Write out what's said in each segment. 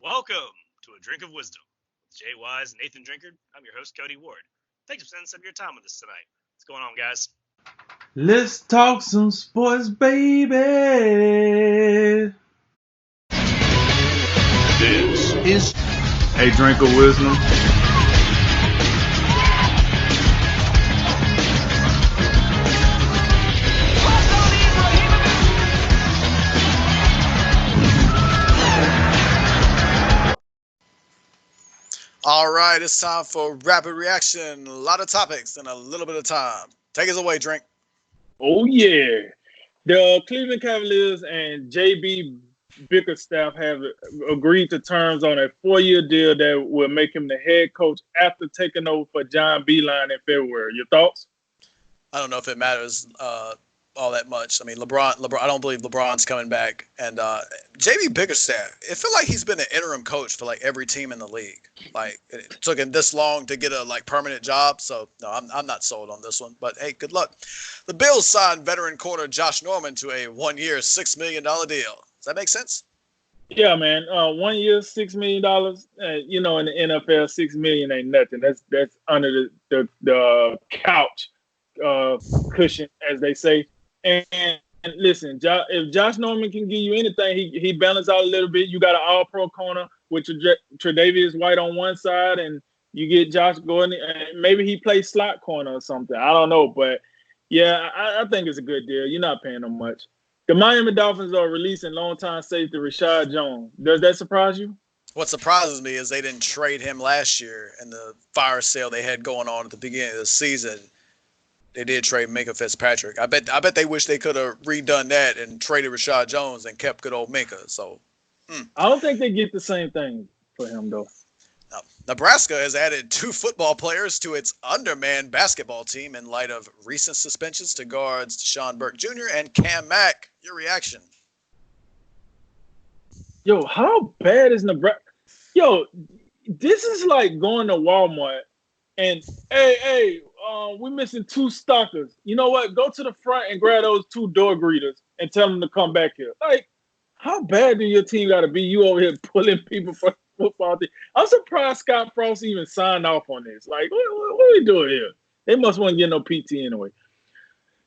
Welcome to A Drink of Wisdom with Jay Wise and Nathan Drinkard. I'm your host, Cody Ward. Thanks for spending some of your time with us tonight. What's going on, guys? Let's talk some sports, baby. This is A Drink of Wisdom. All right, it's time for rapid reaction. A lot of topics in a little bit of time. Take us away, Drink. Oh, yeah. The Cleveland Cavaliers and J.B. Bickerstaff have agreed to terms on a 4-year deal that will make him the head coach after taking over for John Beilein in February. Your thoughts? I don't know if it matters all that much. I mean, LeBron. I don't believe LeBron's coming back. And J.B. Bickerstaff, it feel like he's been an interim coach for like every team in the league. Like it took him this long to get a permanent job. So no, I'm not sold on this one. But hey, good luck. The Bills signed veteran corner Josh Norman to a 1-year, $6 million deal. Does that make sense? Yeah, man. 1 year, $6 million. In the NFL, $6 million ain't nothing. That's under the couch cushion, as they say. And listen, if Josh Norman can give you anything, he balance out a little bit. You got an all-pro corner with Tre'Davious White on one side, and you get Josh Gordon, and maybe he plays slot corner or something. I don't know, but yeah, I think it's a good deal. You're not paying them much. The Miami Dolphins are releasing longtime safety Rashad Jones. Does that surprise you? What surprises me is they didn't trade him last year in the fire sale they had going on at the beginning of the season. They did trade Minkah Fitzpatrick. I bet they wish they could have redone that and traded Rashad Jones and kept good old Minkah. So, I don't think they get the same thing for him, though. Now, Nebraska has added 2 football players to its undermanned basketball team in light of recent suspensions to guards Deshaun Burke Jr. and Cam Mack. Your reaction? Yo, how bad is Nebraska? Yo, this is like going to Walmart and, hey, we're missing 2 stockers. You know what? Go to the front and grab those 2 door greeters and tell them to come back here. Like, how bad do your team got to be? You over here pulling people for football team. I'm surprised Scott Frost even signed off on this. Like, what are we doing here? They must want to get no PT anyway.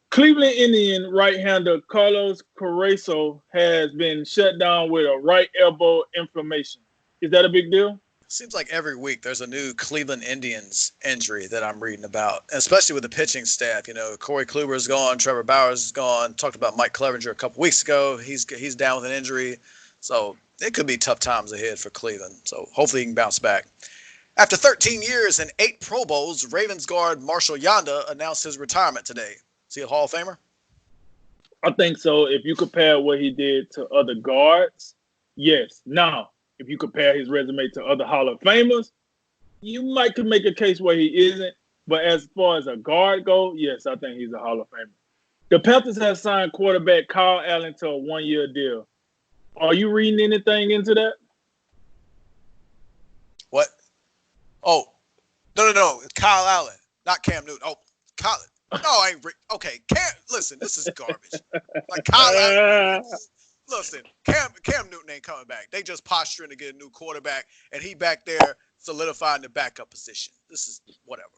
Cleveland Indian right-hander Carlos Carrasco has been shut down with a right elbow inflammation. Is that a big deal? Seems like every week there's a new Cleveland Indians injury that I'm reading about, especially with the pitching staff. You know, Corey Kluber is gone, Trevor Bauer is gone. Talked about Mike Clevenger a couple weeks ago. He's down with an injury. So it could be tough times ahead for Cleveland. So hopefully he can bounce back. After 13 years and 8 Pro Bowls, Ravens guard Marshall Yanda announced his retirement today. Is he a Hall of Famer? I think so. If you compare what he did to other guards, yes. Now, if you compare his resume to other Hall of Famers, you might could make a case where he isn't. But as far as a guard go, yes, I think he's a Hall of Famer. The Panthers have signed quarterback Kyle Allen to a 1-year deal. Are you reading anything into that? What? Oh, no. Kyle Allen, not Cam Newton. Oh, Kyle. No, I ain't. Okay, Cam. Listen, this is garbage. Like Kyle Allen. Listen, Cam Newton ain't coming back. They just posturing to get a new quarterback, and he back there solidifying the backup position. This is whatever.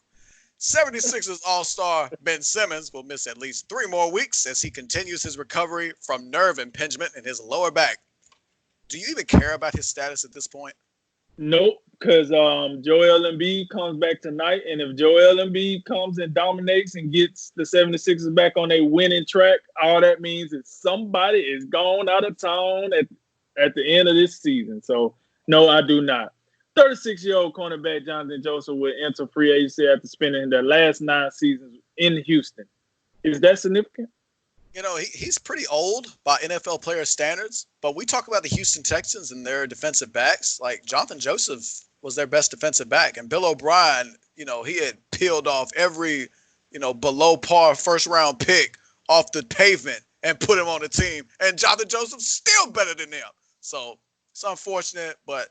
76ers All-Star Ben Simmons will miss at least 3 more weeks as he continues his recovery from nerve impingement in his lower back. Do you even care about his status at this point? Nope, because Joel Embiid comes back tonight, and if Joel Embiid comes and dominates and gets the 76ers back on a winning track, all that means is somebody is gone out of town at the end of this season. So, no, I do not. 36-year-old cornerback Jonathan Joseph will enter free agency after spending the last 9 seasons in Houston. Is that significant? You know, he's pretty old by NFL player standards, but we talk about the Houston Texans and their defensive backs. Like, Jonathan Joseph was their best defensive back. And Bill O'Brien, you know, he had peeled off every, below par first-round pick off the pavement and put him on the team. And Jonathan Joseph's still better than them. So it's unfortunate, but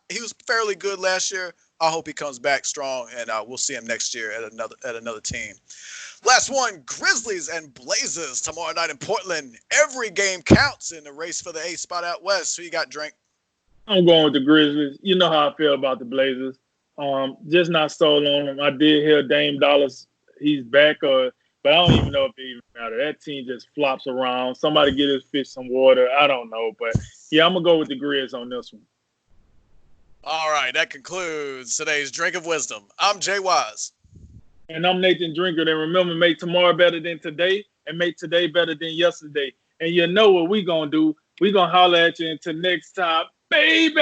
he was fairly good last year. I hope he comes back strong, and we'll see him next year at another team. Last one, Grizzlies and Blazers tomorrow night in Portland. Every game counts in the race for the 8th spot out west. Who you got, Drink? I'm going with the Grizzlies. You know how I feel about the Blazers. Just not sold on them. I did hear Dame Dollars, he's back, but I don't even know if it even matters. That team just flops around. Somebody get his fish some water. I don't know, but yeah, I'm gonna go with the Grizz on this one. All right, that concludes today's Drink of Wisdom. I'm Jay Wise. And I'm Nathan Drinker. And remember, make tomorrow better than today and make today better than yesterday. And you know what we gonna do. We gonna holler at you until next time, baby.